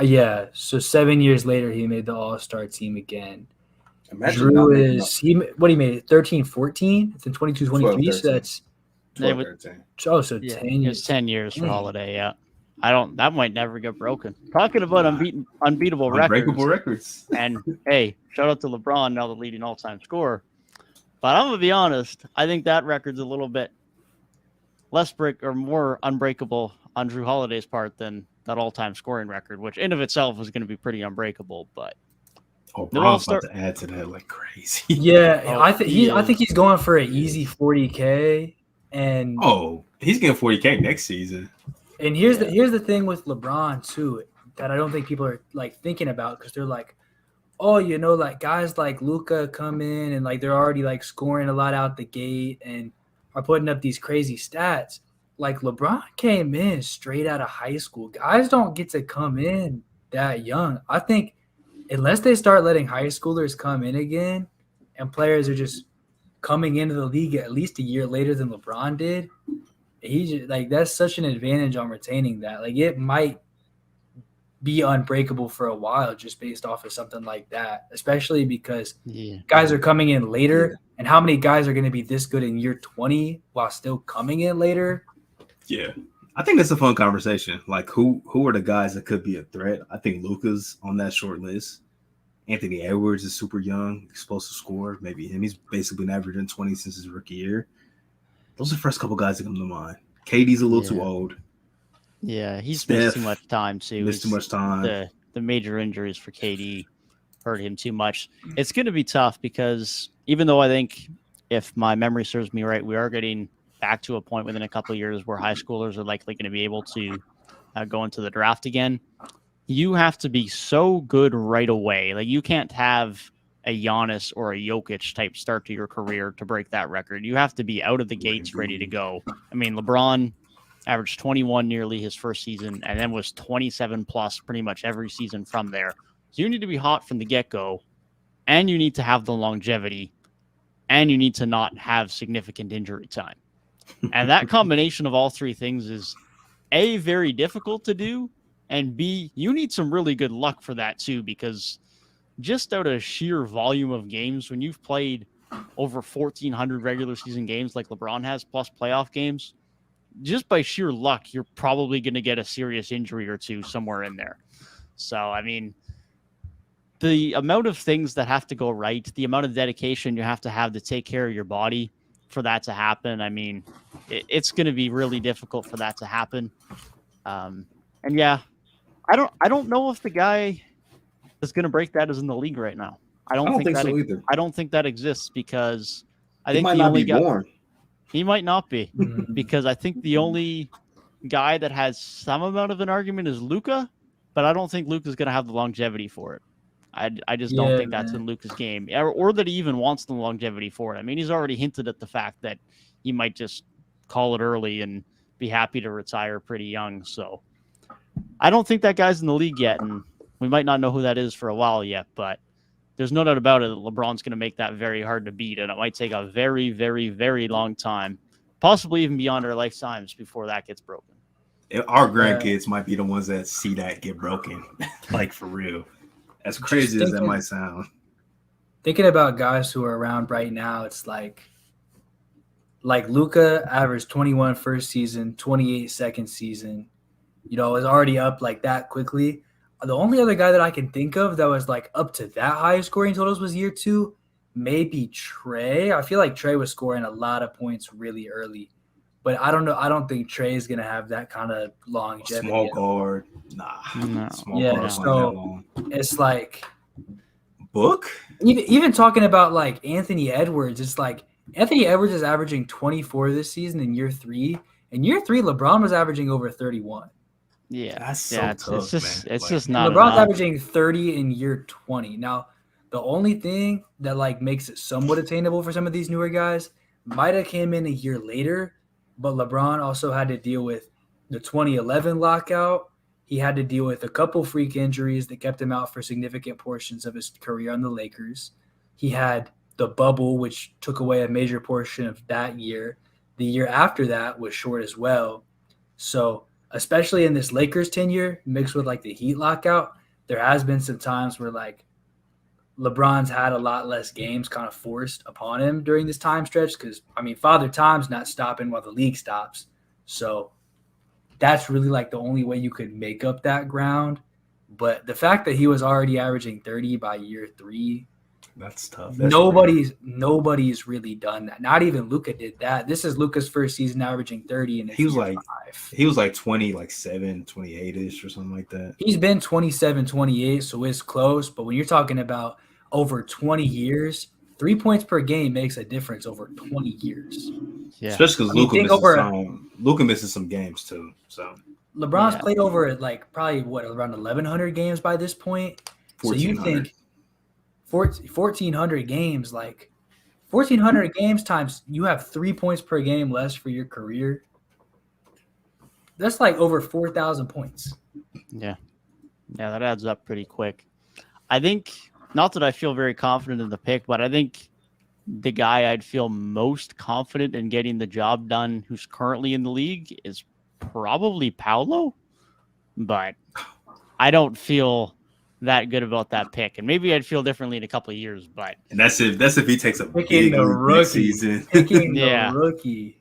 Yeah, so 7 years later, he made the All-Star team again. Imagine Drew not making is what he made it 13, 14, then 22, 23. 12, So that's 12, They 13. so Yeah, 10 it years. was 10 years for Dang. Holiday. Yeah, that might never get broken. Talking about unbeatable Unbreakable records, records. and hey, shout out to LeBron, now the leading all-time scorer. But I'm gonna be honest, I think that record's a little bit less more unbreakable on Drew Holiday's part than that all-time scoring record, which in of itself is going to be pretty unbreakable. But Oh, the Bron's All-Star, about to add to that like crazy. Yeah, Oh, I think he I think is. he's going for an He easy is. 40K. And Oh, he's getting 40K next season. and here's Yeah. the thing with LeBron too that I don't think people are like thinking about, because they're like, oh, like guys like Luka come in and like they're already like scoring a lot out the gate and are putting up these crazy stats. Like LeBron came in straight out of high school. Guys don't get to come in that young. I think unless they start letting high schoolers come in again and players are just coming into the league at least a year later than LeBron did, he just, like, that's such an advantage on retaining that. Like, it might be unbreakable for a while just based off of something like that, especially because guys are coming in later. Yeah. And how many guys are going to be this good in year 20 while still coming in later? Yeah. I think that's a fun conversation. Like, who are the guys that could be a threat? I think Luka's on that short list. Anthony Edwards is super young, explosive scorer. Maybe him. He's basically been averaging 20 since his rookie year. Those are the first couple guys that come to mind. KD's a little too old. Yeah, he's Steph missed too much time too. Missed too much time. The major injuries for KD hurt him too much. It's going to be tough because even though I think, if my memory serves me right, we are getting back to a point within a couple of years where high schoolers are likely going to be able to go into the draft again. You have to be so good right away. Like, you can't have a Giannis or a Jokic type start to your career to break that record. You have to be out of the gates ready to go. I mean, LeBron averaged 21 nearly his first season and then was 27 plus pretty much every season from there. So you need to be hot from the get-go, and you need to have the longevity, and you need to not have significant injury time. And that combination of all three things is A, very difficult to do, and B, you need some really good luck for that too, because just out of sheer volume of games, when you've played over 1,400 regular season games like LeBron has, plus playoff games, just by sheer luck, you're probably going to get a serious injury or two somewhere in there. So, I mean, the amount of things that have to go right, the amount of dedication you have to take care of your body for that to happen. I mean, it's going to be really difficult for that to happen. And yeah, I don't know if the guy that's going to break that is in the league right now. I don't think so either. I don't think that exists, because I think the only guy born. He might not be, because I think the only guy that has some amount of an argument is Luka, but I don't think Luka's going to have the longevity for it. I just don't think that's in Luka's game, or that he even wants the longevity for it. I mean, he's already hinted at the fact that he might just call it early and be happy to retire pretty young. So I don't think that guy's in the league yet, and we might not know who that is for a while yet, but there's no doubt about it that LeBron's going to make that very hard to beat, and it might take a very, very, very long time, possibly even beyond our lifetimes, before that gets broken. Our grandkids might be the ones that see that get broken, like, for real. As crazy as that might sound. Thinking about guys who are around right now, it's like Luka averaged 21 first season, 28 second season. Is already up like that quickly. The only other guy that I can think of that was like up to that high scoring totals was year 2, maybe Trey. I feel like Trey was scoring a lot of points really early, but I don't know. I don't think Trey is gonna have that kind of longevity. Small guard, nah. No. Small guard, so it's like Book. Even talking about like Anthony Edwards, it's like Anthony Edwards is averaging 24 this season in year 3. In year 3, LeBron was averaging over 31. Yeah, that's so tough, it's just not. LeBron's averaging 30 in year 20. Now, the only thing that like makes it somewhat attainable for some of these newer guys might have came in a year later, but LeBron also had to deal with the 2011 lockout. He had to deal with a couple freak injuries that kept him out for significant portions of his career on the Lakers. He had the bubble, which took away a major portion of that year. The year after that was short as well. So especially in this Lakers tenure mixed with like the Heat lockout, there has been some times where like LeBron's had a lot less games kind of forced upon him during this time stretch because, I mean, Father Time's not stopping while the league stops. So that's really like the only way you could make up that ground. But the fact that he was already averaging 30 by year 3, That's tough. nobody's really done that. Not even Luka did that. This is Luka's first season averaging 30 and he was like 20, like 7, 28-ish or something like that. He's been 27, 28, so it's close. But when you're talking about over 20 years, 3 points per game makes a difference over 20 years. Yeah. Especially because Luka misses some games too. So LeBron's played over like probably around 1,100 games by this point. So you think 1,400 games, like 1,400 games times you have 3 points per game less for your career. That's like over 4,000 points. Yeah, that adds up pretty quick. I think, not that I feel very confident in the pick, but I think the guy I'd feel most confident in getting the job done who's currently in the league is probably Paolo, but I don't feel that good about that pick, and maybe I'd feel differently in a couple of years. But that's if he takes a picking big the leap next season. Picking the rookie.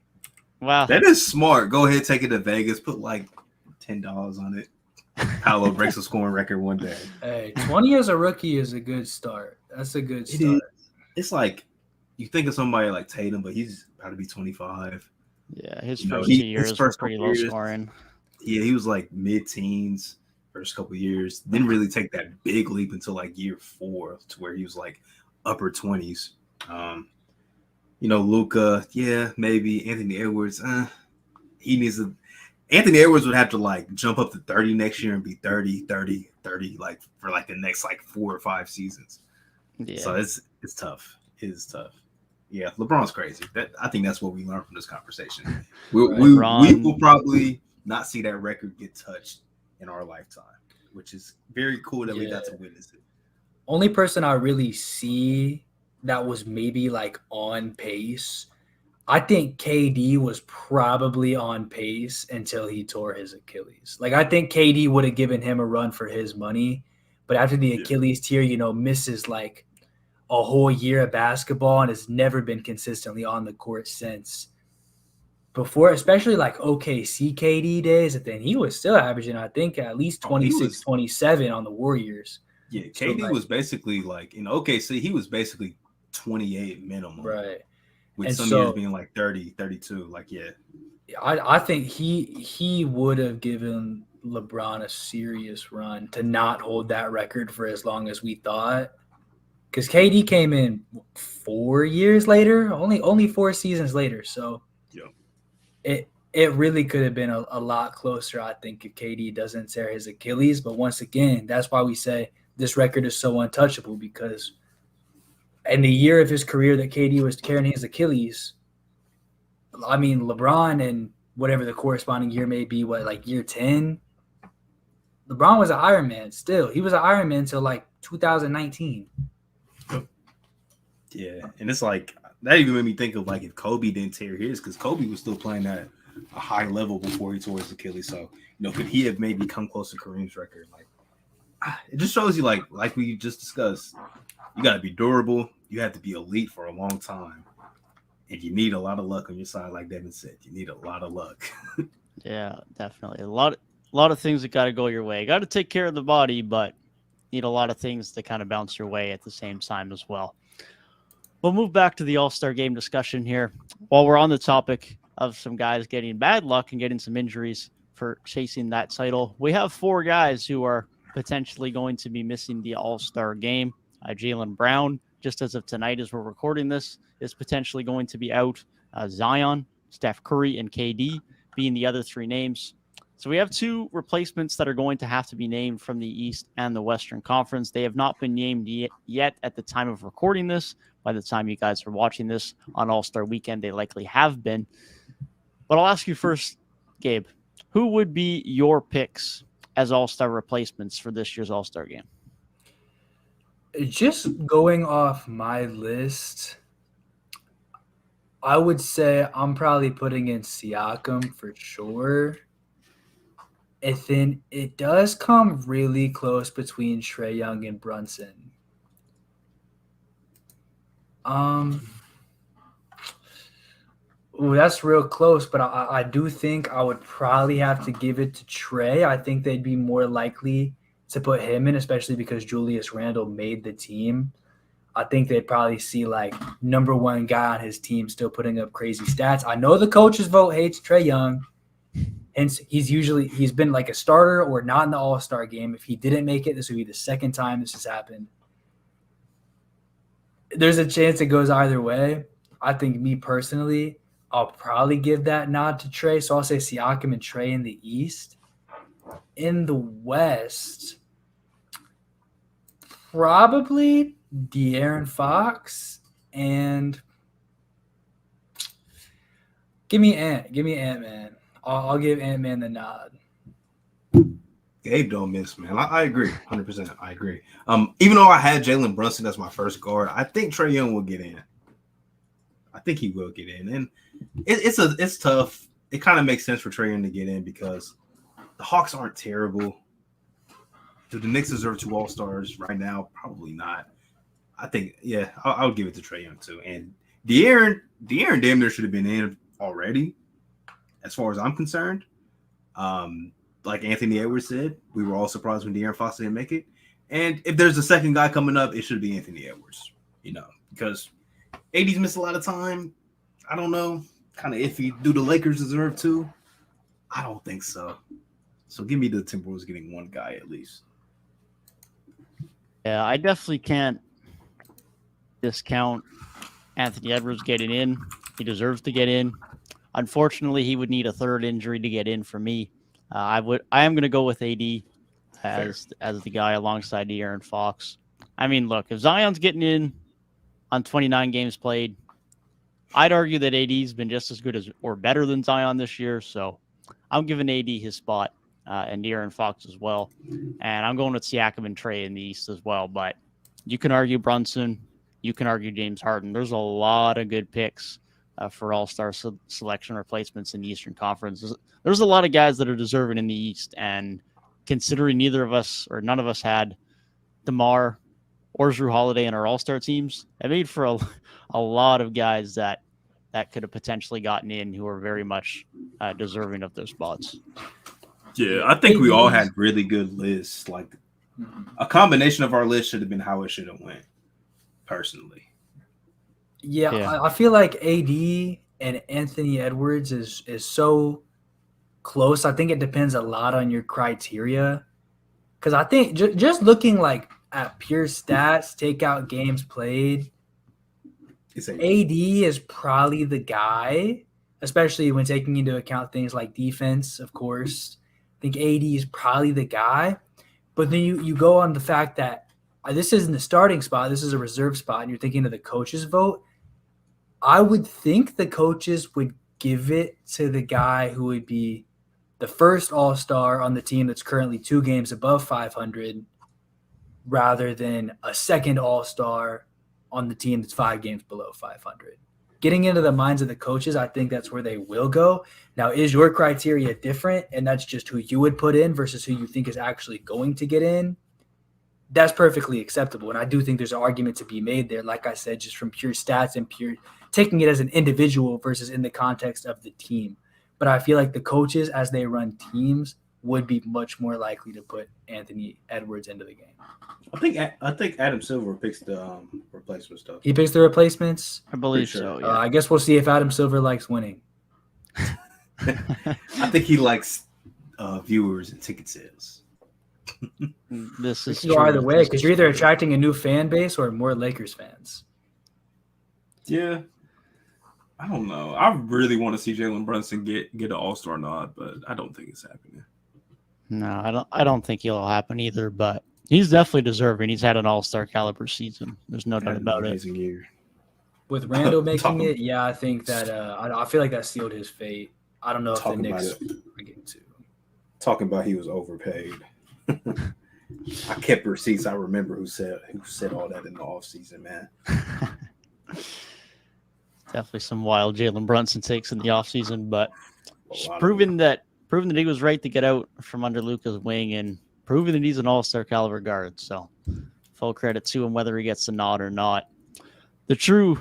Well, that is smart. Go ahead, take it to Vegas. Put like $10 on it. Paolo breaks a scoring record one day. Hey, 20 as a rookie is a good start. That's a good start. It's like you think of somebody like Tatum, but he's about to be 25. Yeah, his first 2 years were pretty low scoring. Yeah, he was like mid-teens first couple of years. Didn't really take that big leap until like year 4 to where he was like upper 20s. Luka, yeah, maybe. Anthony Edwards, he needs to. Anthony Edwards would have to like jump up to 30 next year and be 30, like for like the next like 4 or 5 seasons. Yeah. So it's tough. It is tough. Yeah, LeBron's crazy. I think that's what we learned from this conversation. We will probably not see that record get touched in our lifetime, which is very cool that we got to witness it. Only person I really see that was maybe like on pace, I think KD was probably on pace until he tore his Achilles. Like I think KD would have given him a run for his money, but after the Achilles tear, misses like a whole year of basketball and has never been consistently on the court since. Before, especially like OKC KD days, and then he was still averaging, I think, at least 26, 27 on the Warriors. Yeah, KD was basically like in OKC, he was basically 28 minimum. Right. With and some years being like 30, 32. Like, yeah. I think he would have given LeBron a serious run to not hold that record for as long as we thought. Because KD came in 4 years later, only 4 seasons later. So it really could have been a lot closer, I think, if KD doesn't tear his Achilles. But once again, that's why we say this record is so untouchable, because in the year of his career that KD was carrying his Achilles, I mean, LeBron and whatever the corresponding year may be, like year 10, LeBron was an Iron Man still. He was an Iron Man until like 2019. Yeah, and it's like that even made me think of like if Kobe didn't tear his, because Kobe was still playing at a high level before he tore his Achilles. So, could he have maybe come close to Kareem's record? Like, it just shows you, like we just discussed, you got to be durable. You have to be elite for a long time, and you need a lot of luck on your side. Like Devin said, you need a lot of luck. Yeah, definitely a lot of things that got to go your way. Got to take care of the body, but need a lot of things to kind of bounce your way at the same time as well. We'll move back to the All-Star game discussion here. While we're on the topic of some guys getting bad luck and getting some injuries for chasing that title, we have 4 guys who are potentially going to be missing the All-Star game. Jaylen Brown, just as of tonight as we're recording this, is potentially going to be out. Zion, Steph Curry, and KD being the other 3 names. So we have 2 replacements that are going to have to be named from the East and the Western Conference. They have not been named yet at the time of recording this. By the time you guys are watching this on All-Star Weekend, they likely have been. But I'll ask you first, Gabe, who would be your picks as All-Star replacements for this year's All-Star game? Just going off my list, I would say I'm probably putting in Siakam for sure. And then it does come really close between Trae Young and Brunson. Ooh, that's real close, but I do think I would probably have to give it to Trae. I think they'd be more likely to put him in, especially because Julius Randle made the team. I think they'd probably see like number one guy on his team still putting up crazy stats. I know the coach's vote hates Trae Young. Hence, he's been like a starter or not in the All-Star game. If he didn't make it, this would be the second time this has happened. There's a chance it goes either way. I think me personally, I'll probably give that nod to Trae. So I'll say Siakam and Trae in the East. In the West, probably De'Aaron Fox and give me Ant-Man. I'll give Ant-Man the nod. Gabe don't miss, man. I agree, 100%. I agree. Even though I had Jalen Brunson as my first guard, I think Trae Young will get in. I think he will get in, and it's tough. It kind of makes sense for Trae Young to get in because the Hawks aren't terrible. Do the Knicks deserve 2 All-Stars right now? Probably not. I think, yeah, I would give it to Trae Young too. And De'Aaron damn near should have been in already, as far as I'm concerned. Like Anthony Edwards said, we were all surprised when De'Aaron Fox didn't make it. And if there's a second guy coming up, it should be Anthony Edwards, because AD's missed a lot of time. I don't know. Kind of iffy. Do the Lakers deserve 2? I don't think so. So give me the Timberwolves getting 1 guy at least. Yeah, I definitely can't discount Anthony Edwards getting in. He deserves to get in. Unfortunately, he would need a third injury to get in for me. I am going to go with AD as the guy alongside De'Aaron Fox. I mean, look, if Zion's getting in on 29 games played, I'd argue that AD's been just as good as or better than Zion this year. So I'm giving AD his spot and De'Aaron Fox as well. And I'm going with Siakam and Trae in the East as well. But you can argue Brunson. You can argue James Harden. There's a lot of good picks for all-star selection replacements in the Eastern Conference. There's a lot of guys that are deserving in the East. And considering neither of us or none of us had DeMar or Drew Holiday in our all-star teams, it made for a lot of guys that could have potentially gotten in who are very much deserving of those spots. Yeah, I think we all had really good lists. Like a combination of our list should have been how it should have went, personally. Yeah. I feel like AD and Anthony Edwards is so close. I think it depends a lot on your criteria. Because I think just looking like at pure stats, take out games played, AD is probably the guy, especially when taking into account things like defense, of course. I think AD is probably the guy. But then you go on the fact that this isn't the starting spot, this is a reserve spot, and you're thinking of the coaches' vote. I would think the coaches would give it to the guy who would be the first all-star on the team that's currently 2 games above 500 rather than a second all-star on the team that's 5 games below 500. Getting into the minds of the coaches, I think that's where they will go. Now, is your criteria different, and that's just who you would put in versus who you think is actually going to get in? That's perfectly acceptable, and I do think there's an argument to be made there, like I said, just from pure stats and pure taking it as an individual versus in the context of the team. But I feel like the coaches, as they run teams, would be much more likely to put Anthony Edwards into the game. I think Adam Silver picks the replacement stuff. He picks the replacements? I believe so, yeah. I guess we'll see if Adam Silver likes winning. I think he likes viewers and ticket sales. This is true. Either way, because you're either attracting a new fan base or more Lakers fans. Yeah. I don't know. I really want to see Jalen Brunson get an All-Star nod, but I don't think it's happening. No, I don't think it'll happen either, but he's definitely deserving. He's had an All-Star caliber season. There's no doubt about it. Year. With Randall making it, yeah, I think that I feel like that sealed his fate. I don't know if the Knicks are getting to. Talking about he was overpaid. I kept receipts. I remember who said all that in the offseason, man. Definitely some wild Jalen Brunson takes in the offseason, but just proving that proving that he was right to get out from under Luka's wing and proving that he's an all-star caliber guard. So full credit to him, whether he gets the nod or not. The true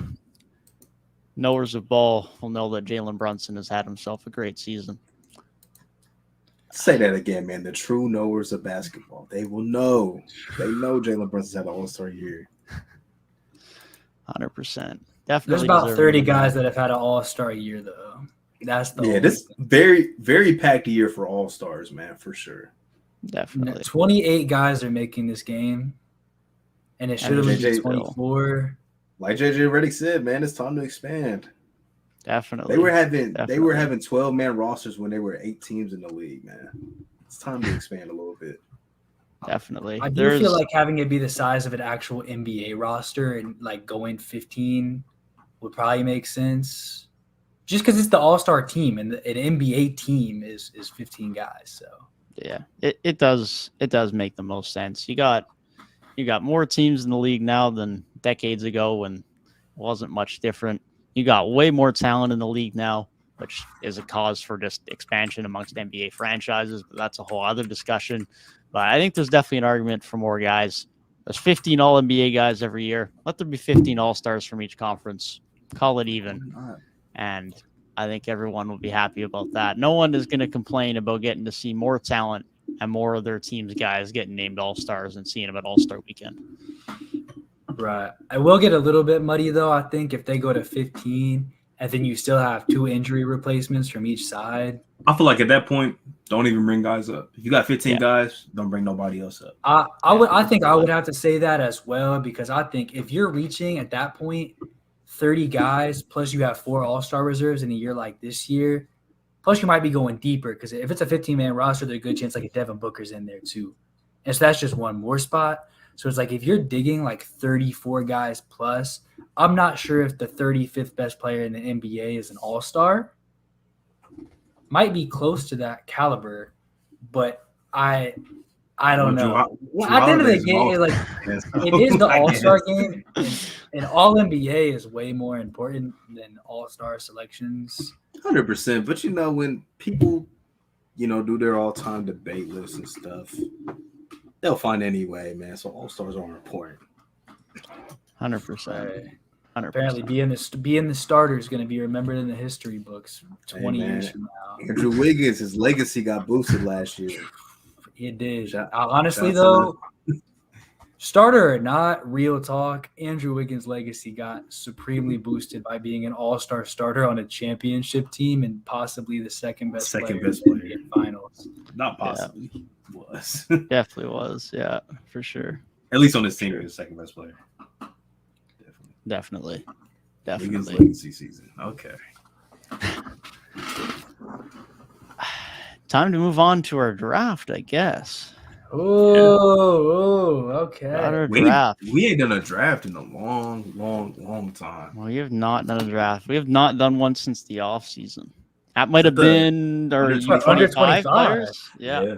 knowers of ball will know that Jalen Brunson has had himself a great season. Say that again, man. The true knowers of basketball, they will know. They know Jalen Brunson's had an all-star year. 100%. Definitely. There's about deserving 30 of guys that. that have had an all-star year, though. That's the This very, very packed year for all-stars, man, for sure. Definitely. 28 guys are making this game, and it should have JJ been 24. Like JJ Redick said, man, it's time to expand. Definitely. They were having 12-man rosters when there were 8 teams in the league, man. It's time to expand a little bit. Definitely. I do feel like having it be the size of an actual NBA roster and like going 15 would probably make sense. Just because it's the all-star team and an NBA team is 15 guys. So yeah, it does make the most sense. You got more teams in the league now than decades ago when it wasn't much different. You got way more talent in the league now, which is a cause for just expansion amongst NBA franchises, but that's a whole other discussion. But I think there's definitely an argument for more guys. There's 15 All-NBA guys every year. Let there be 15 All-Stars from each conference. Call it even. And I think everyone will be happy about that. No one is going to complain about getting to see more talent and more of their team's guys getting named All-Stars and seeing them at All-Star Weekend. Right. I will get a little bit muddy, though, I think, if they go to 15 and then you still have 2 injury replacements from each side. I feel like at that point, don't even bring guys up. If you got 15 guys, don't bring nobody else up. I think I would have to say that as well, because I think if you're reaching at that point 30 guys plus you have 4 all-star reserves in a year like this year, plus you might be going deeper because if it's a 15-man roster, there's a good chance like a Devin Booker's in there too. And so that's just one more spot. So it's like if you're digging like 34 guys plus, I'm not sure if the 35th best player in the NBA is an all-star. Might be close to that caliber, but I don't know. At the end of the game, like it is the All-Star game, and All NBA is way more important than All-Star selections. 100%. But when people, do their all-time debate lists and stuff, they'll find any way, man. So All-Stars aren't important. 100%. 100%. Apparently, being the starter is going to be remembered in the history books 20 years from now. Andrew Wiggins, his legacy got boosted last year. It did. Honestly, though, starter or not, real talk, Andrew Wiggins' legacy got supremely boosted by being an all-star starter on a championship team and possibly the second best player in the NBA Finals. Not possibly. Yeah. Was. Definitely was. Yeah, for sure. At least on this team, he was the second best player. Definitely. Wiggins' legacy season. Okay. Time to move on to our draft, I guess. Okay. We ain't done a draft in a long time. Well, we have not done a draft. We have not done one since the off season. That might have been our U25 players. Yeah.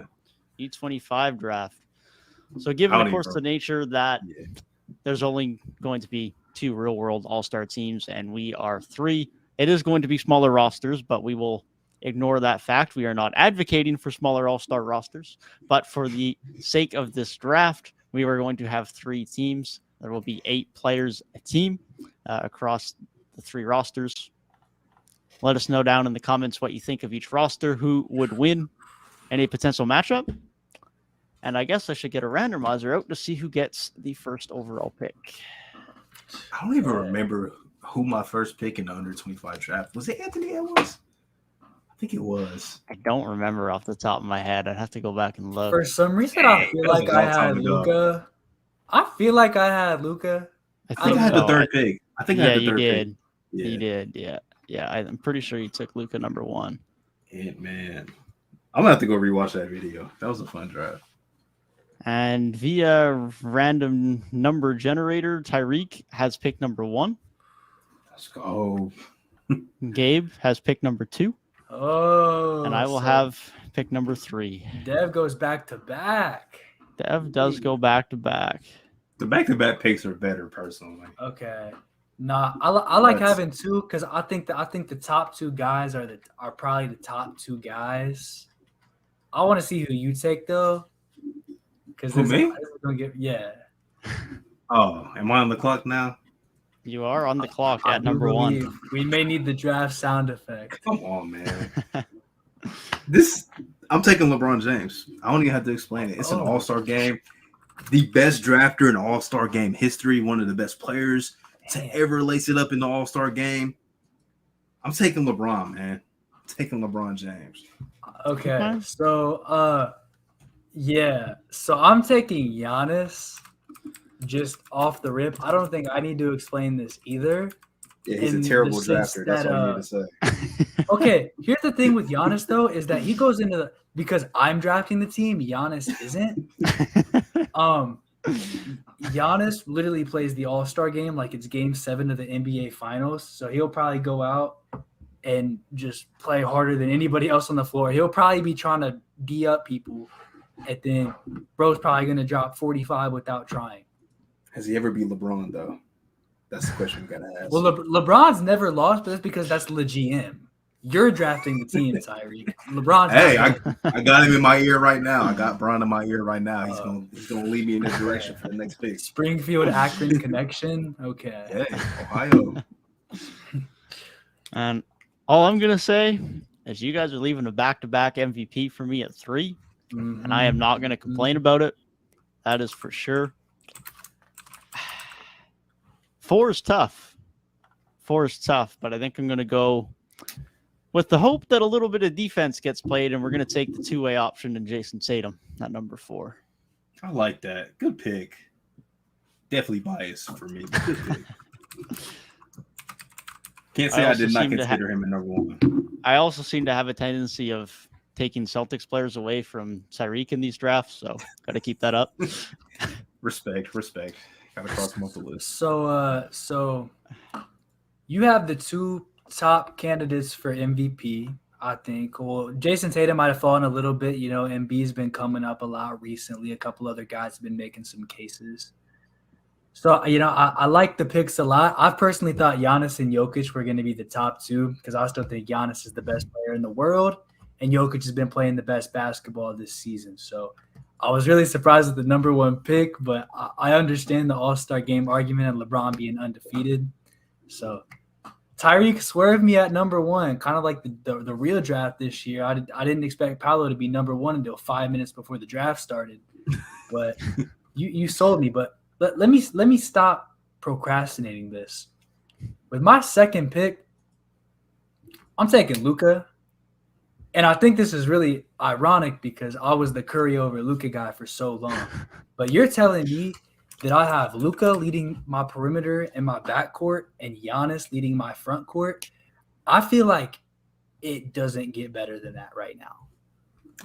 U25 draft. So given, of course, the nature that there's only going to be 2 real-world all-star teams, and we are 3, it is going to be smaller rosters, but we will ignore that fact. We are not advocating for smaller all-star rosters, but for the sake of this draft, we are going to have 3 teams. There will be 8 players a team across the 3 rosters. Let us know down in the comments what you think of each roster, who would win any potential matchup. And I guess I should get a randomizer out to see who gets the first overall pick. I don't even remember who my first pick in the under 25 draft was. It Anthony Edwards? I think it was. I don't remember off the top of my head. I'd have to go back and look. For some reason, I feel like I had Luka. I think I had the third pick. I think I had the third pick. Yeah, you did. Yeah. I'm pretty sure you took Luka number 1. Yeah, man. I'm gonna have to go rewatch that video. That was a fun draft. And via random number generator, Tyrik has pick number 1. Let's go. Gabe has pick number 2. Oh. And I will have pick number 3. Dev goes back to back. Dev does go back to back. The back-to-back picks are better, personally. Okay. Nah, I like having 2 because I think the top 2 guys are probably the top 2 guys. I want to see who you take though, because Who, me? Yeah. Oh, am I on the clock now? You are on the clock I at do number one. believe we may need the draft sound effect. Come on, man. I'm taking LeBron James. I don't even have to explain it. It's an all-star game. The best drafter in all-star game history, one of the best players to ever lace it up in the all-star game. I'm taking LeBron, man. I'm taking LeBron James. Okay. So yeah. So I'm taking Giannis just off the rip. I don't think I need to explain this either. Yeah, he's in a terrible the sense drafter. That's that, all you need to say. Okay, here's the thing with Giannis though, is that he goes into because I'm drafting the team, Giannis isn't. Giannis literally plays the All-Star game like it's game 7 of the NBA Finals. So he'll probably go out and just play harder than anybody else on the floor. He'll probably be trying to D up people, and then bro's probably gonna drop 45 without trying. Has he ever beat LeBron though? That's the question we gotta ask. Well, LeBron's never lost, but that's because that's the GM. You're drafting the team, Tyrik. LeBron's. Hey, I got him in my ear right now. I got Bron in my ear right now. He's gonna lead me in this direction for the next pick. Springfield Akron connection. Okay. Hey, Ohio. And all I'm gonna say is you guys are leaving a back-to-back MVP for me at 3, and I am not gonna complain about it. That is for sure. 4 is tough. 4 is tough, but I think I'm gonna go with the hope that a little bit of defense gets played, and we're going to take the two-way option and Jason Tatum at number 4. I like that. Good pick. Definitely biased for me. Good pick. Can't say I did not consider him a number 1. I also seem to have a tendency of taking Celtics players away from Tyrik in these drafts, so got to keep that up. Respect. Got to cross them off the list. So you have the 2 top candidates for MVP, I think. Well, Jason Tatum might have fallen a little bit. You know, Embiid's been coming up a lot recently. A couple other guys have been making some cases. So, you know, I like the picks a lot. I personally thought Giannis and Jokic were going to be the top 2 because I still think Giannis is the best player in the world, and Jokic has been playing the best basketball this season. So I was really surprised with the number 1 pick, but I understand the All-Star game argument and LeBron being undefeated. So Tyrik swerved me at number 1, kind of like the real draft this year. I didn't expect Paolo to be number 1 until 5 minutes before the draft started, but you sold me. But let me stop procrastinating this. With my second pick, I'm taking Luka, and I think this is really ironic because I was the Curry over Luka guy for so long. But you're telling me that I have Luka leading my perimeter and my backcourt and Giannis leading my front court. I feel like it doesn't get better than that right now.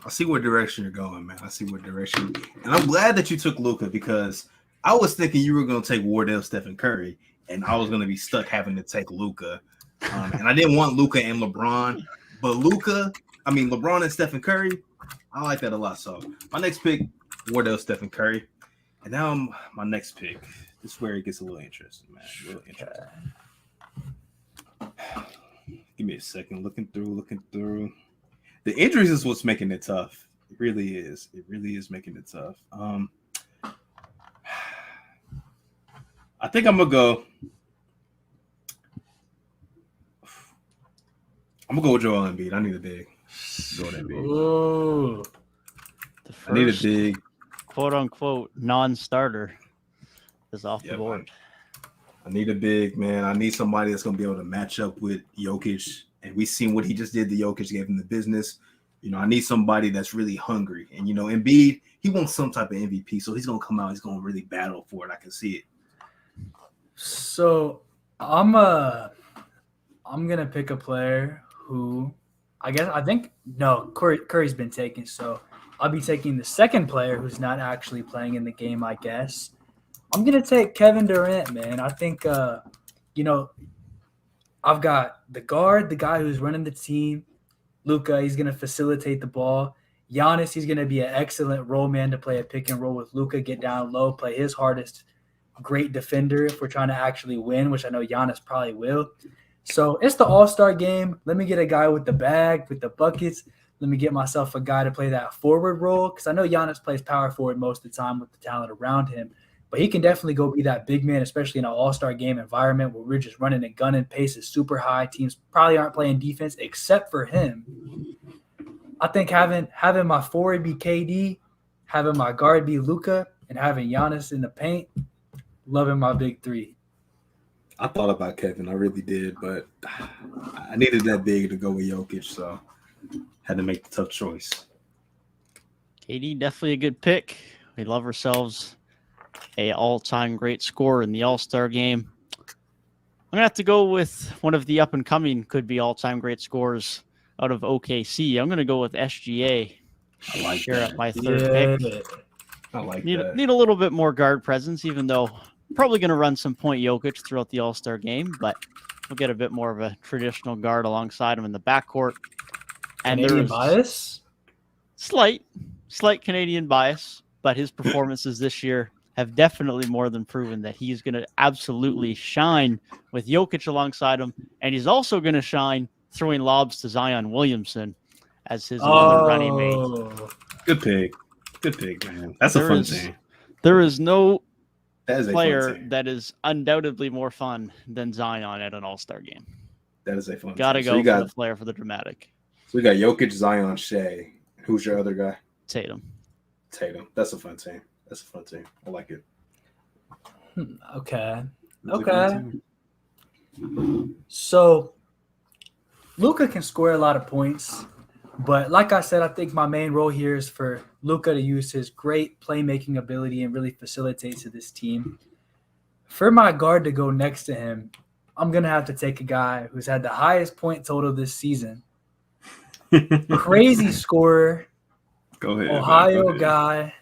I see what direction you're going, man. I see what direction. And I'm glad that you took Luka because I was thinking you were going to take Wardell, Stephen Curry, and I was going to be stuck having to take Luka. And I didn't want Luka and LeBron, but LeBron and Stephen Curry, I like that a lot. So my next pick, Wardell, Stephen Curry. And now my next pick. This is where it gets a little interesting, man. Really interesting. Give me a second. Looking through. The injuries is what's making it tough. It really is. It really is making it tough. I think I'm gonna go. I'm gonna go with Joel Embiid. I need a big. Joel Embiid. Ooh. I need a big. Quote unquote non-starter is off the board. I need a big, man. I need somebody that's going to be able to match up with Jokic. And we've seen what he just did to Jokic, gave him the business. You know, I need somebody that's really hungry. And, you know, Embiid, he wants some type of MVP. So he's going to come out. He's going to really battle for it. I can see it. So I'm going to pick a player who Curry's been taken. So I'll be taking the second player who's not actually playing in the game, I guess. I'm going to take Kevin Durant, man. I think, you know, I've got the guard, the guy who's running the team. Luka, he's going to facilitate the ball. Giannis, he's going to be an excellent role man to play a pick and roll with Luka, get down low, play his hardest. Great defender if we're trying to actually win, which I know Giannis probably will. So it's the All-Star game. Let me get a guy with the bag, with the buckets. Let me get myself a guy to play that forward role because I know Giannis plays power forward most of the time with the talent around him. But he can definitely go be that big man, especially in an all-star game environment where we're just running and gunning. Pace is super high. Teams probably aren't playing defense except for him. I think having my forward be KD, having my guard be Luka, and having Giannis in the paint, loving my big three. I thought about Kevin. I really did, but I needed that big to go with Jokic, so had to make the tough choice. KD, definitely a good pick. We love ourselves a all-time great scorer in the All-Star game. I'm going to have to go with one of the up-and-coming could-be all-time great scorers out of OKC. I'm going to go with SGA. I like Share that. up my third pick. I like Need that. a little bit more guard presence, even though probably going to run some point Jokic throughout the All-Star game, but we'll get a bit more of a traditional guard alongside him in the backcourt. And Canadian there's bias? Slight Canadian bias, but his performances this year have definitely more than proven that he's going to absolutely shine with Jokic alongside him, and he's also going to shine throwing lobs to Zion Williamson as his other running mate. Good pick, man. That's a fun thing. There is no That is a player fun team. that is undoubtedly more fun than Zion at an All-Star game. That is a fun Gotta team. go for the flair for the dramatic. So we got Jokic, Zion, Shea. Who's your other guy? Tatum. That's a fun team. I like it. Okay. That's a fun team. So Luka can score a lot of points, but like I said, I think my main role here is for Luka to use his great playmaking ability and really facilitate to this team. For my guard to go next to him, I'm going to have to take a guy who's had the highest point total this season. Crazy scorer. Go ahead. Ohio guy.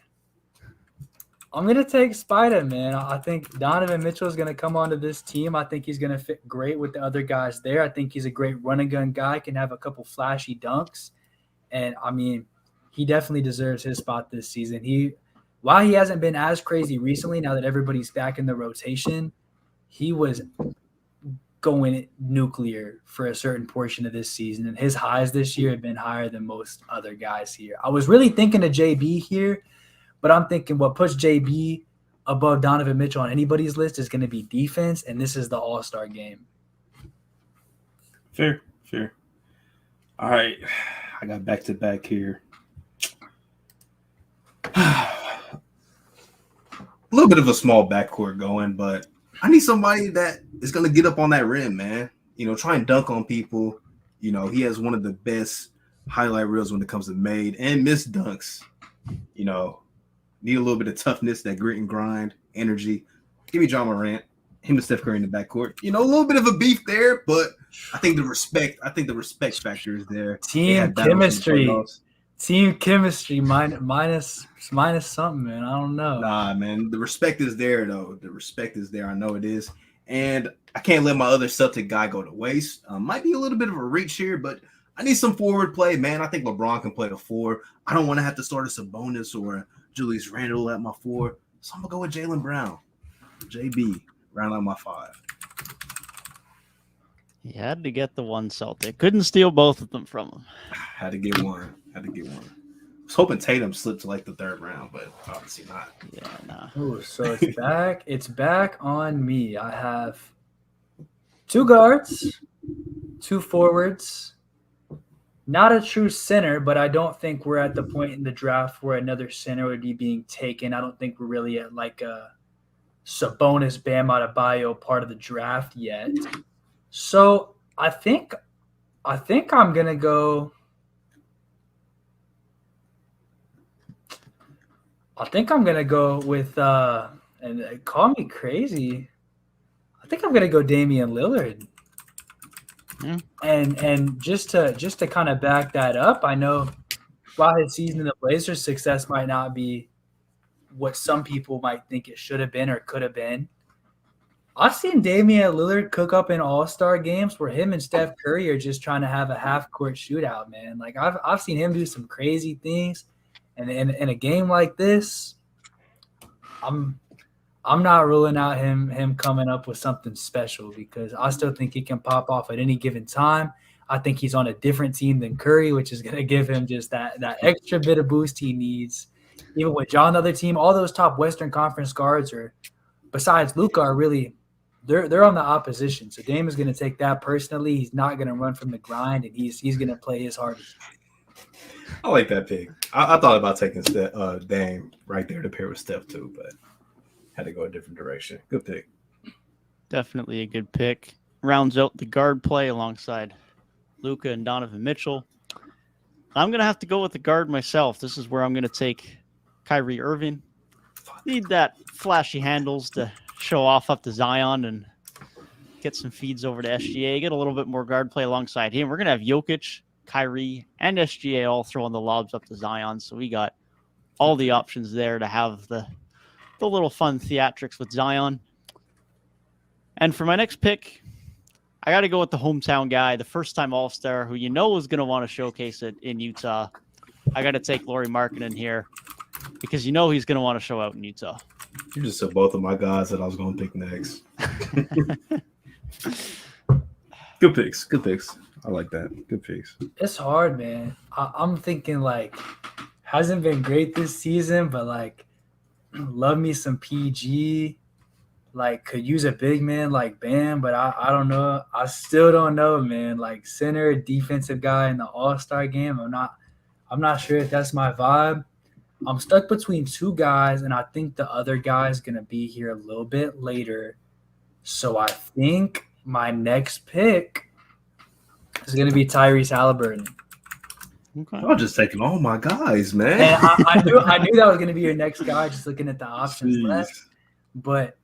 I'm going to take Spider, man. I think Donovan Mitchell is going to come onto this team. I think he's going to fit great with the other guys there. I think he's a great run-and-gun guy, can have a couple flashy dunks. And, I mean, he definitely deserves his spot this season. While he hasn't been as crazy recently, now that everybody's back in the rotation, he was going nuclear for a certain portion of this season. And his highs this year have been higher than most other guys here. I was really thinking of JB here, but I'm thinking what puts JB above Donovan Mitchell on anybody's list is going to be defense, and this is the All-Star game. Fair. All right. I got back-to-back here. A little bit of a small backcourt going, but I need somebody that is going to get up on that rim, man. Try and dunk on people. He has one of the best highlight reels when it comes to made and missed dunks. Need a little bit of toughness, that grit and grind, energy. Give me John Morant, him and Steph Curry in the backcourt. A little bit of a beef there, but I think the respect factor is there. Team chemistry minus something, man. I don't know. Nah, man. The respect is there, though. The respect is there. I know it is. And I can't let my other Celtic guy go to waste. Might be a little bit of a reach here, but I need some forward play, man. I think LeBron can play the 4. I don't want to have to start a Sabonis or a Julius Randle at my 4. So I'm going to go with Jaylen Brown. JB, round out my 5. He had to get the one Celtic. Couldn't steal both of them from him. Had to get one. I was hoping Tatum slipped to like the 3rd round, but obviously not. Yeah, nah. Ooh, so it's back. It's back on me. I have 2 guards, 2 forwards. Not a true center, but I don't think we're at the point in the draft where another center would be being taken. I don't think we're really at like a Sabonis, Bam Adebayo part of the draft yet. So I think I'm gonna go. I think I'm gonna go with and call me crazy. I think I'm gonna go Damian Lillard. Yeah. And just to kind of back that up, I know while his season in the Blazers success might not be what some people might think it should have been or could have been, I've seen Damian Lillard cook up in all-star games where him and Steph Curry are just trying to have a half-court shootout, man. Like I've seen him do some crazy things, and in a game like this, I'm not ruling out him coming up with something special because I still think he can pop off at any given time. I think he's on a different team than Curry, which is going to give him just that extra bit of boost he needs. Even with Ja on the other team, all those top Western Conference guards are, besides Luka, are really they're on the opposition. So Dame is going to take that personally. He's not going to run from the grind, and he's going to play his hardest. I like that pick. I thought about taking Dame right there to pair with Steph too, but had to go a different direction. Good pick. Definitely a good pick. Rounds out the guard play alongside Luka and Donovan Mitchell. I'm going to have to go with the guard myself. This is where I'm going to take Kyrie Irving. Need that flashy handles to show off up to Zion and get some feeds over to SGA. Get a little bit more guard play alongside him. We're going to have Jokic, Kyrie, and SGA all throwing the lobs up to Zion. So we got all the options there to have the little fun theatrics with Zion. And for my next pick, I got to go with the hometown guy, the first-time All-Star, who you know is going to want to showcase it in Utah. I got to take Lauri Markkanen here because you know he's going to want to show out in Utah. You just said both of my guys that I was going to pick next. Good picks. Good picks. I like that. Good picks. It's hard, man. I'm thinking, like, hasn't been great this season, but, like, love me some PG. Like, could use a big man like Bam, but I don't know. I still don't know, man. Like, center, defensive guy in the All-Star game, I'm not sure if that's my vibe. I'm stuck between two guys, and I think the other guy is going to be here a little bit later. So I think my next pick is going to be Tyrese Halliburton. Okay. I'm just taking all my guys, man. And I knew that was going to be your next guy, just looking at the options left. But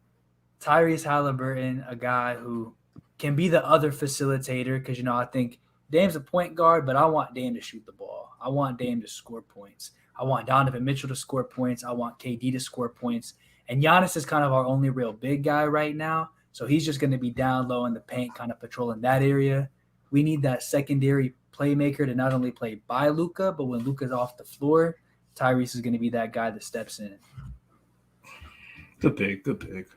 Tyrese Halliburton, a guy who can be the other facilitator, because, you know, I think Dame's a point guard, but I want Dame to shoot the ball. I want Dame to score points. I want Donovan Mitchell to score points. I want KD to score points. And Giannis is kind of our only real big guy right now, so he's just going to be down low in the paint, kind of patrolling that area. We need that secondary playmaker to not only play by Luka, but when Luka's off the floor, Tyrese is going to be that guy that steps in. Good pick. Good pick.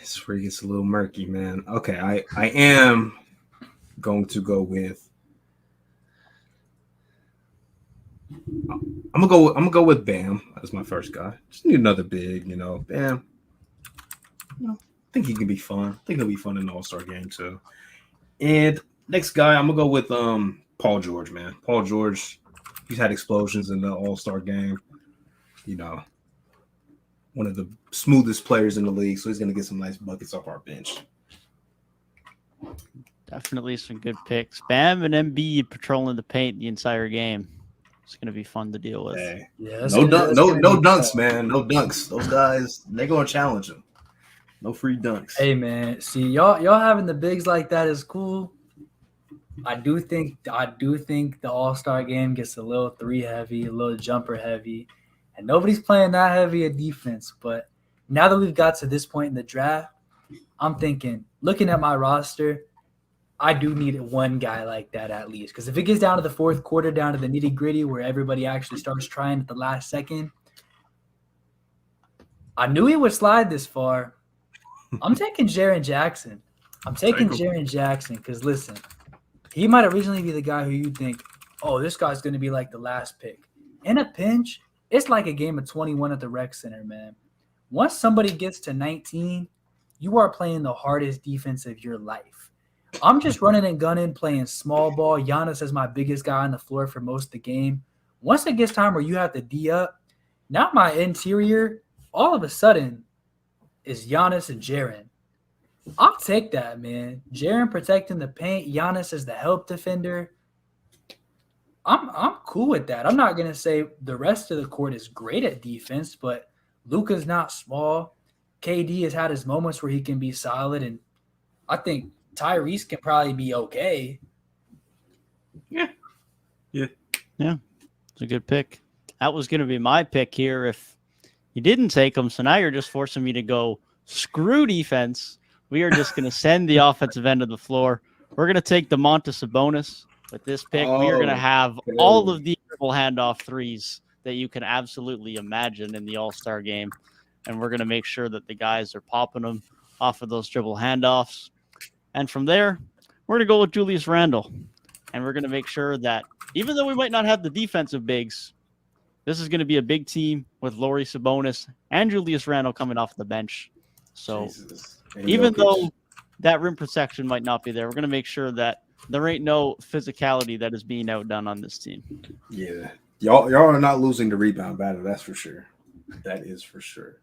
This where it gets a little murky, man. Okay, I am going to go with. I'm gonna go with Bam as my first guy. Just need another big, you know. Bam. You know, I think he can be fun. I think he'll be fun in the All-Star game too. And next guy, I'm gonna go with Paul George, man. Paul George, he's had explosions in the All-Star game. You know, one of the smoothest players in the league, so he's gonna get some nice buckets off our bench. Definitely some good picks. Bam and Embiid patrolling the paint the entire game. It's going to be fun to deal with. Hey. Yeah, No dunks, man. No dunks. Those guys, they're going to challenge them. No free dunks. Hey, man. See, y'all having the bigs like that is cool. I do think the All-Star game gets a little three heavy, a little jumper heavy, and nobody's playing that heavy a defense. But now that we've got to this point in the draft, I'm thinking, looking at my roster, I do need one guy like that at least. Because if it gets down to the fourth quarter, down to the nitty-gritty where everybody actually starts trying at the last second, I knew he would slide this far. I'm taking Jaren Jackson. Because, listen, he might originally be the guy who you think, oh, this guy's going to be like the last pick. In a pinch, it's like a game of 21 at the rec center, man. Once somebody gets to 19, you are playing the hardest defense of your life. I'm just running and gunning, playing small ball. Giannis is my biggest guy on the floor for most of the game. Once it gets time where you have to D up, now my interior, all of a sudden, is Giannis and Jaren. I'll take that, man. Jaren protecting the paint, Giannis as the help defender. I'm cool with that. I'm not going to say the rest of the court is great at defense, but Luka's not small. KD has had his moments where he can be solid, and I think Tyrese can probably be okay. Yeah. It's a good pick. That was going to be my pick here if you didn't take him. So now you're just forcing me to go screw defense. We are just going to send the offensive end of the floor. We're going to take Domantas Sabonis with this pick. We are going to have all of the dribble handoff threes that you can absolutely imagine in the All-Star game. And we're going to make sure that the guys are popping them off of those dribble handoffs. And from there, we're going to go with Julius Randle. And we're going to make sure that even though we might not have the defensive bigs, this is going to be a big team with Laurie Sabonis and Julius Randle coming off the bench. So even though that rim protection might not be there, we're going to make sure that there ain't no physicality that is being outdone on this team. Yeah. Y'all are not losing the rebound battle, that's for sure. That is for sure.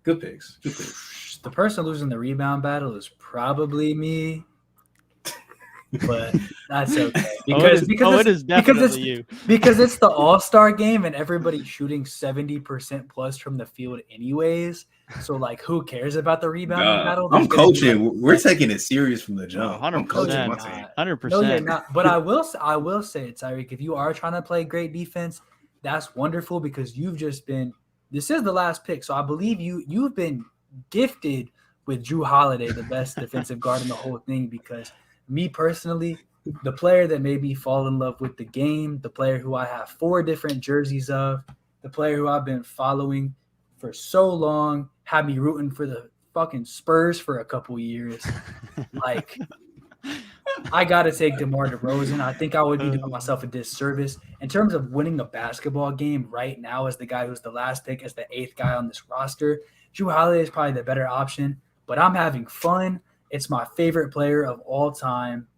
Good picks. Good picks. The person losing the rebound battle is probably me. But that's okay. It is definitely you. Because it's the All-Star game and everybody's shooting 70% plus from the field anyways. So, like, who cares about the rebounding battle? I'm coaching. We're taking it serious from the jump. 100%. I'm coaching my team. 100%. No, you're not. But I will say, Tyrik, if you are trying to play great defense, that's wonderful because you've just been – this is the last pick. So I believe you've been gifted with Jrue Holiday, the best defensive guard in the whole thing, because – me personally, the player that made me fall in love with the game, the player who I have 4 different jerseys of, the player who I've been following for so long, had me rooting for the fucking Spurs for a couple years. Like, I got to take DeMar DeRozan. I think I would be doing myself a disservice. In terms of winning a basketball game right now as the guy who's the last pick, as the 8th guy on this roster, Jrue Holiday is probably the better option, but I'm having fun. It's my favorite player of all time.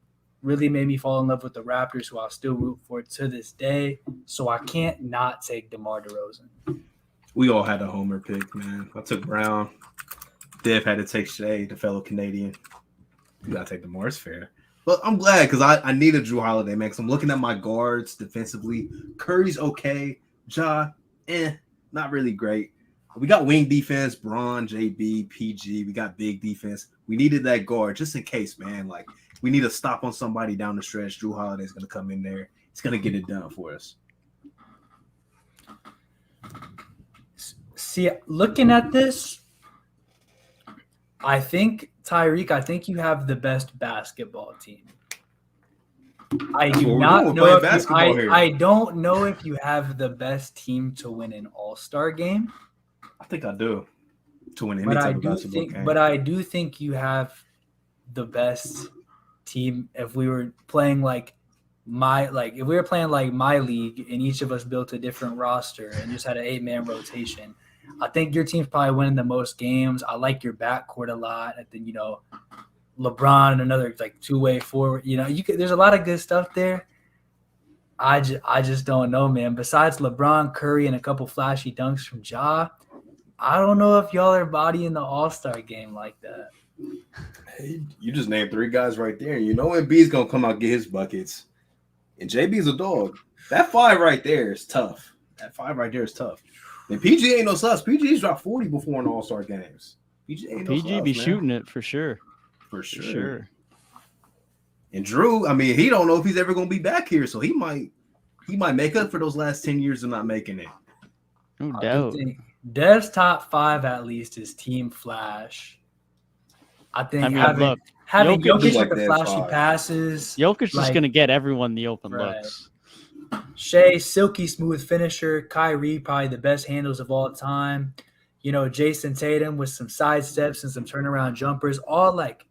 Really made me fall in love with the Raptors, who I'll still root for to this day. So I can't not take DeMar DeRozan. We all had a homer pick, man. I took Brown. Dev had to take Shea, the fellow Canadian. You got to take DeMar. It's fair. But I'm glad because I needed Jrue Holiday, man, because I'm looking at my guards defensively. Curry's okay. Ja, not really great. We got wing defense, Braun, JB, PG. We got big defense. We needed that guard just in case, man. Like, we need to stop on somebody down the stretch. Jrue Holiday's going to come in there. He's going to get it done for us. See, looking at this, I think, Tyrik, you have the best basketball team. I do not know if I don't know if you have the best team to win an All-Star game. I think I do. To win any type of basketball game. But I do think you have the best team if we were playing like my league and each of us built a different roster and just had an 8-man rotation. I think your team's probably winning the most games. I like your backcourt a lot. I think, LeBron and another like 2-way forward. There's a lot of good stuff there. I just don't know, man. Besides LeBron, Curry, and a couple flashy dunks from Ja, I don't know if y'all are bodying the All-Star game like that. Hey, you just named 3 guys right there. You know Embiid's going to come out and get his buckets. And JB's a dog. That 5 right there is tough. And PG ain't no sus. PG's dropped 40 before in All-Star games. PG be shooting it for sure. For sure. And Jrue, I mean, he don't know if he's ever going to be back here, so he might make up for those last 10 years of not making it. No doubt. Dev's top 5 at least is Team Flash. I think having Jokic with the flashy passes. Jokic is going to get everyone the open looks. Shea, silky smooth finisher. Kyrie, probably the best handles of all time. Jason Tatum with some side steps and some turnaround jumpers. All like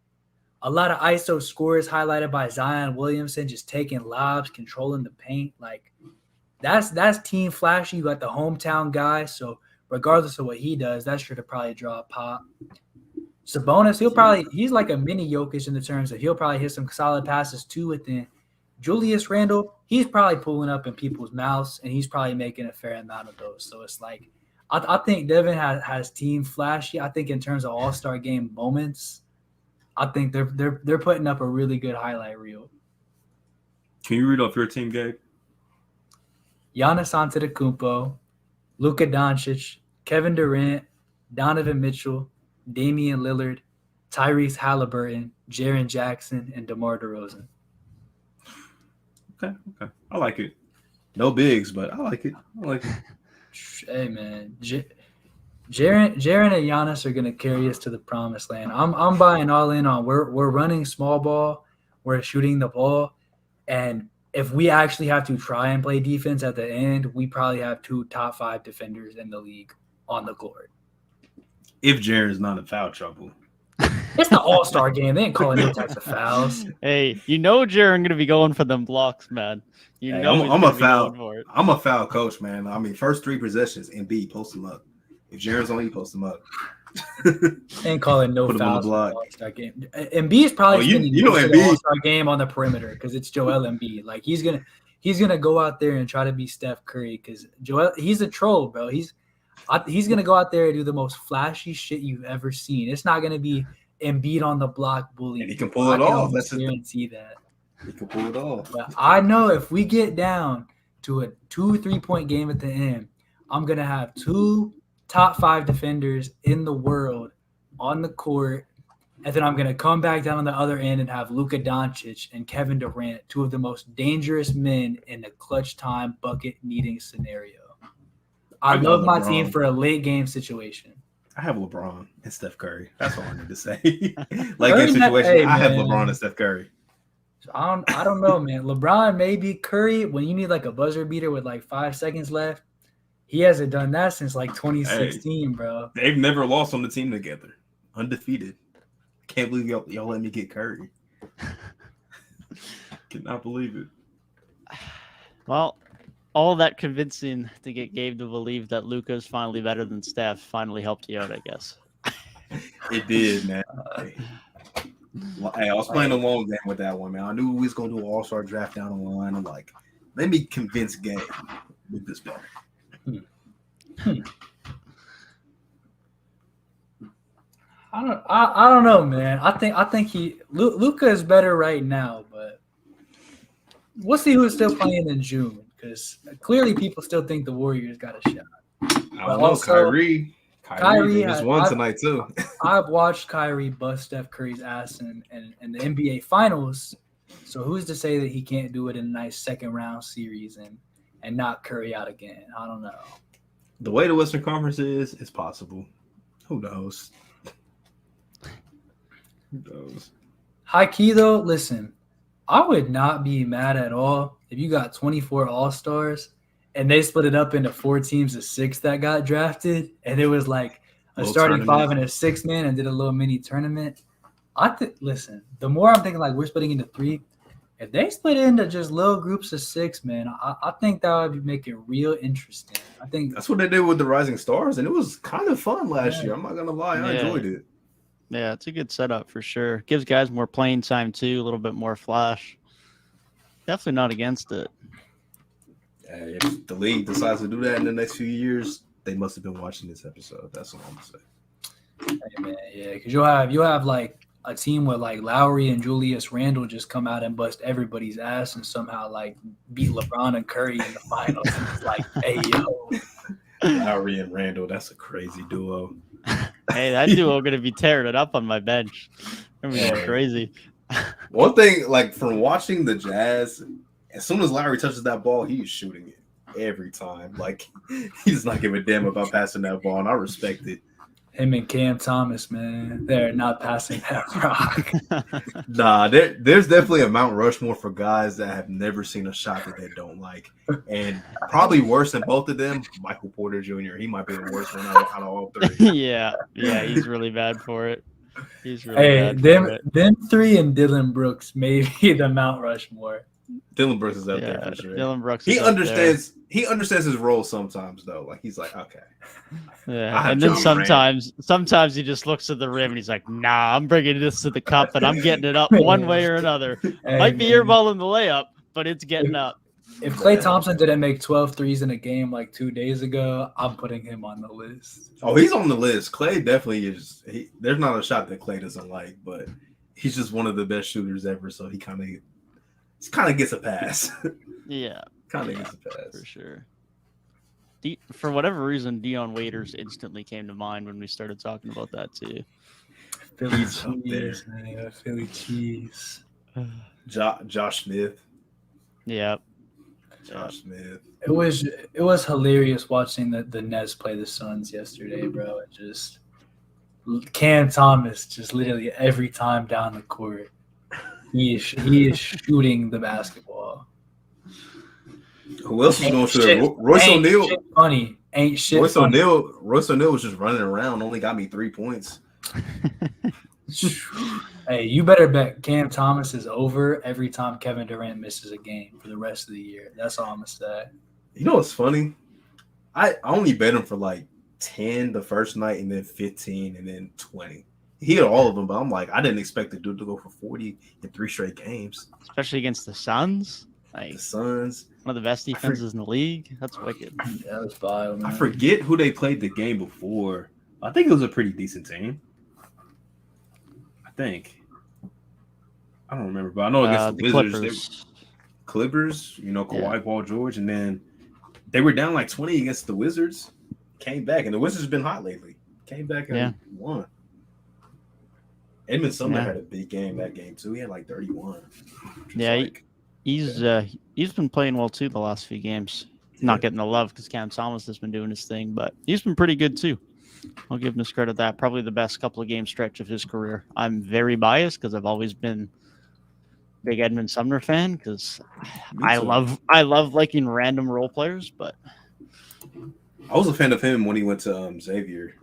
a lot of ISO scores highlighted by Zion Williamson, just taking lobs, controlling the paint. Like that's Team Flashy. You got the hometown guy, so regardless of what he does, that's sure to probably draw a pop. Sabonis, he's like a mini Jokic in the terms of he'll probably hit some solid passes too within. Julius Randle, he's probably pulling up in people's mouths and he's probably making a fair amount of those. So it's like, I think Devin has Team Flashy. I think in terms of All-Star game moments, I think they're putting up a really good highlight reel. Can you read off your team, Gabe? Giannis Antetokounmpo, Luka Doncic, Kevin Durant, Donovan Mitchell, Damian Lillard, Tyrese Halliburton, Jaren Jackson, and DeMar DeRozan. Okay. I like it. No bigs, but I like it. Hey, man. Jaren and Giannis are going to carry us to the promised land. I'm buying all in on we're running small ball. We're shooting the ball. And if we actually have to try and play defense at the end, we probably have 2 top 5 defenders in the league on the court. If Jaren's not in foul trouble. It's the All-Star game. They ain't calling no types of fouls. Hey, you know Jaron gonna be going for them blocks, man. You Hey, know I'm a foul. going for it. I'm a foul coach, man. I mean, first 3 possessions, Embiid, post them up. If Jaron's on you, post them up. Ain't calling no Put him on the fouls in the block. All-Star game. Embiid's probably spending you know most of the Embiid. All-Star game on the perimeter because it's Joel Embiid. Like he's gonna go out there and try to be Steph Curry because he's a troll, bro. He's gonna go out there and do the most flashy shit you've ever seen. It's not gonna be Embiid on the block bully. And he can pull it off. That's guarantee that. He can pull it off. But I know if we get down to a 2-3 point game at the end, I'm gonna have 2 top 5 defenders in the world on the court, and then I'm gonna come back down on the other end and have Luka Doncic and Kevin Durant, 2 of the most dangerous men in the clutch time bucket needing scenario. I love my team for a late game situation. I have LeBron and Steph Curry. That's all I need to say. Late game situation. Hey, I have LeBron and Steph Curry. I don't know, man. LeBron maybe Curry when you need like a buzzer beater with like 5 seconds left. He hasn't done that since like 2016, bro. They've never lost on the team together. Undefeated. Can't believe y'all let me get Curry. Cannot believe it. Well, all that convincing to get Gabe to believe that Luka's finally better than Steph finally helped you out, I guess. It did, man. Hey, I was playing a long game with that one, man. I knew we was going to do an all-star draft down the line. I'm like, let me convince Gabe with this better. I don't know, man. I think Luka is better right now, but we'll see who's still playing in June because clearly people still think the Warriors got a shot. I don't know, Kyrie just won tonight too. I've watched Kyrie bust Steph Curry's ass in the NBA Finals, so who's to say that he can't do it in a nice second round series and knock Curry out again? I don't know. The way the Western Conference is, it's possible. Who knows? Who knows? High key though, listen, I would not be mad at all if you got 24 All-Stars and they split it up into 4 teams of 6 that got drafted, and it was like a starting tournament. 5 and a 6-man and did a little mini tournament. Listen, the more I'm thinking like we're splitting into 3, if they split into just little groups of 6, man, I think that would make it real interesting. I think that's what they did with the Rising Stars, and it was kind of fun last year. I'm not gonna lie, I enjoyed it. Yeah, it's a good setup for sure. Gives guys more playing time too, a little bit more flash. Definitely not against it. If the league decides to do that in the next few years, they must have been watching this episode. That's all I'm gonna say. Hey, man, yeah, because you'll have like a team with like Lowry and Julius Randle just come out and bust everybody's ass and somehow like beat LeBron and Curry in the finals. And it's like, hey yo, Lowry and Randle, that's a crazy duo. Hey, that duo gonna be tearing it up on my bench. Gonna be going crazy. One thing, like from watching the Jazz, as soon as Lowry touches that ball, he's shooting it every time. Like he's not giving a damn about passing that ball, and I respect it. Him and Cam Thomas, man, they're not passing that rock. Nah, there's definitely a Mount Rushmore for guys that have never seen a shot that they don't like. And probably worse than both of them, Michael Porter Jr. He might be the worst one out of all 3. yeah, he's really bad for it. He's really bad for it. Them 3 and Dylan Brooks may be the Mount Rushmore. Dylan Brooks is up there for sure. Dylan Brooks he understands his role sometimes though. Like he's like, okay. Yeah. And then sometimes he just looks at the rim and he's like, nah, I'm bringing this to the cup and I'm getting it up one way or another. Might be airballing the layup, but it's getting up. If Klay Thompson didn't make 12 threes in a game like 2 days ago, I'm putting him on the list. Oh, he's on the list. Klay definitely is. There's not a shot that Klay doesn't like, but he's just one of the best shooters ever. So he kind of gets a pass. Yeah, kind of gets a pass for sure. For whatever reason, Dion Waiters instantly came to mind when we started talking about that too. Philly cheese, man. Philly cheese. Josh Smith. Yep. Josh Smith. It was hilarious watching the Nets play the Suns yesterday, bro. It just Cam Thomas just literally every time down the court, he is shooting the basketball. Who else is going to shoot? Royce O'Neal. Funny, ain't shit. Royce O'Neal was just running around. Only got me 3 points. Hey, you better bet Cam Thomas is over every time Kevin Durant misses a game for the rest of the year. That's all I'm gonna say. You know what's funny? I only bet him for like 10 the first night and then 15 and then 20. He hit all of them, but I'm like, I didn't expect the dude to go for 40 in 3 straight games. Especially against the Suns. Like The Suns. one of the best defenses in the league. That's wicked. Yeah, that was wild, man. I forget who they played the game before. I think it was a pretty decent team. I think. I don't remember, but I know against the Wizards. Clippers, you know, Kawhi, Paul George, and then they were down like 20 against the Wizards. Came back, and the Wizards have been hot lately. Came back and won. Edmund Sumner had a big game that game too. He had like 31. Yeah, he's been playing well too the last few games. Not getting the love because Cam Thomas has been doing his thing, but he's been pretty good too. I'll give him his credit that. Probably the best couple of game stretch of his career. I'm very biased because I've always been a big Edmund Sumner fan because I love liking random role players, but I was a fan of him when he went to Xavier.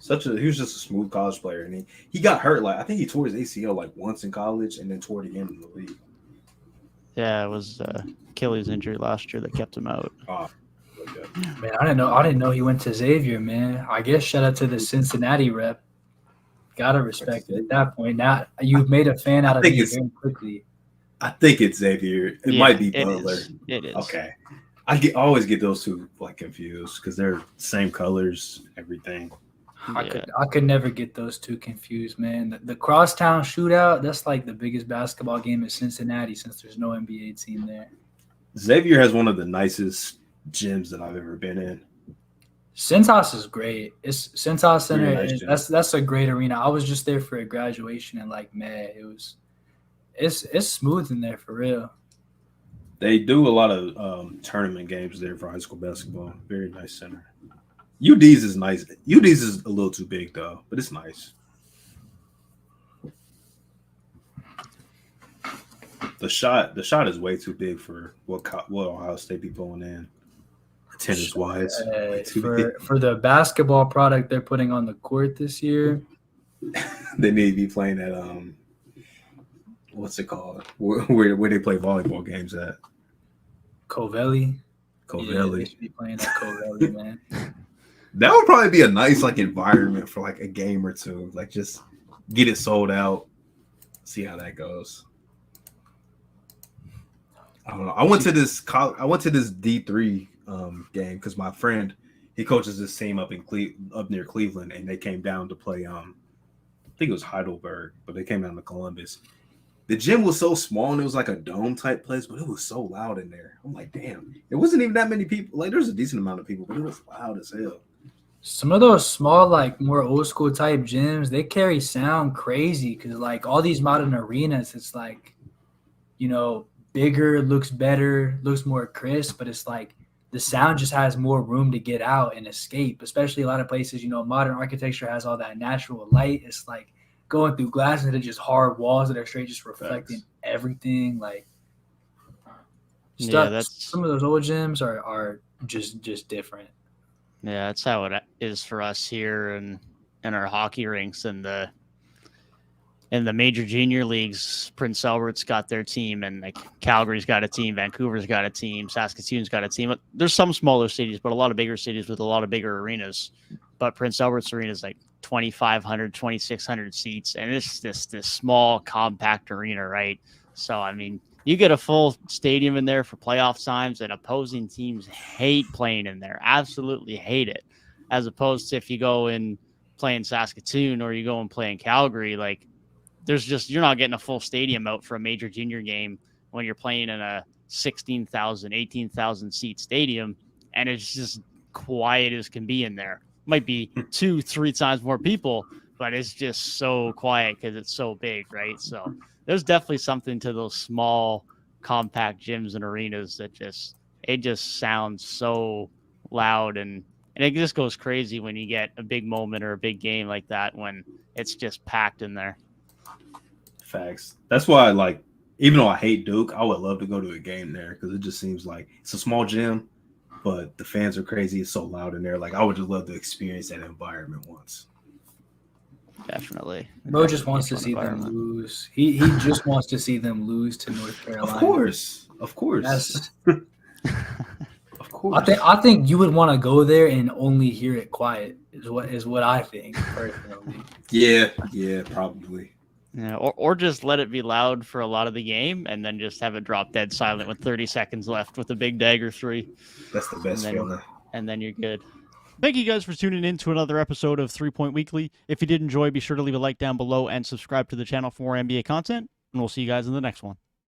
He was just a smooth college player, and he got hurt. Like I think he tore his ACL like once in college, and then tore it again in the league. Yeah, it was Achilles injury last year that kept him out. Man, I didn't know he went to Xavier, man. I guess shout out to the Cincinnati rep. Gotta respect it at that point. Now you've made a fan out of me very quickly. I think it's Xavier. It might be Butler. It is. Okay. I always get those two like confused because they're same colors, everything. I could never get those two confused, man. The Crosstown Shootout, that's like the biggest basketball game in Cincinnati since there's no NBA team there. Xavier has one of the nicest gyms that I've ever been in. Cintas is great. It's Cintas Center. Nice That's a great arena. I was just there for a graduation and like, man, it's smooth in there for real. They do a lot of tournament games there for high school basketball. Very nice center. UD's is nice. UD's is a little too big though, but it's nice. The shot is way too big for what Ohio State be going in. Tennis wise, for the basketball product they're putting on the court this year, they need to be playing at what's it called? Where they play volleyball games at? Covelli. Yeah, they should be playing at Covelli, man. That would probably be a nice like environment for like a game or two. Like just get it sold out, see how that goes. I don't know. I went to this D3 game because my friend he coaches this team up near Cleveland, and they came down to play. I think it was Heidelberg, but they came down to Columbus. The gym was so small and it was like a dome type place, but it was so loud in there. I'm like, damn, it wasn't even that many people. Like, there's a decent amount of people, but it was loud as hell. Some of those small, like more old school type gyms, they carry sound crazy because like all these modern arenas, it's like, you know, bigger, looks better, looks more crisp, but it's like the sound just has more room to get out and escape, especially a lot of places, you know, modern architecture has all that natural light. It's like going through glass and they're just hard walls that are straight just reflecting everything. Like stuff. Yeah, some of those old gyms are just different. Yeah, that's how it is for us here and in our hockey rinks and the major junior leagues. Prince Albert's got their team, and like Calgary's got a team, Vancouver's got a team, Saskatoon's got a team. There's some smaller cities, but a lot of bigger cities with a lot of bigger arenas. But Prince Albert's arena is like 2,500, 2,600 seats, and it's this small, compact arena, right? So, I mean, you get a full stadium in there for playoff times, and opposing teams hate playing in there, absolutely hate it, as opposed to if you go and play in Saskatoon or you go and play in Calgary, like, you're not getting a full stadium out for a major junior game when you're playing in a 16,000, 18,000 seat stadium, and it's just quiet as can be in there. Might be 2-3 times more people, but it's just so quiet because it's so big, right? So there's definitely something to those small, compact gyms and arenas that just sounds so loud, and it just goes crazy when you get a big moment or a big game like that when it's just packed in there. Facts. That's why, like, even though I hate Duke, I would love to go to a game there because it just seems like it's a small gym, but the fans are crazy. It's so loud in there. Like, I would just love to experience that environment once. Definitely. Bro just wants to see them lose. He just wants to see them lose to North Carolina. Of course. That's, of course. I think you would want to go there and only hear it quiet. Is what I think personally. Yeah, probably. Yeah, or just let it be loud for a lot of the game, and then just have it drop dead silent with 30 seconds left with a big dagger 3. That's the best feeling. And then you're good. Thank you guys for tuning in to another episode of 3 Point Weekly. If you did enjoy, be sure to leave a like down below and subscribe to the channel for more NBA content, and we'll see you guys in the next one.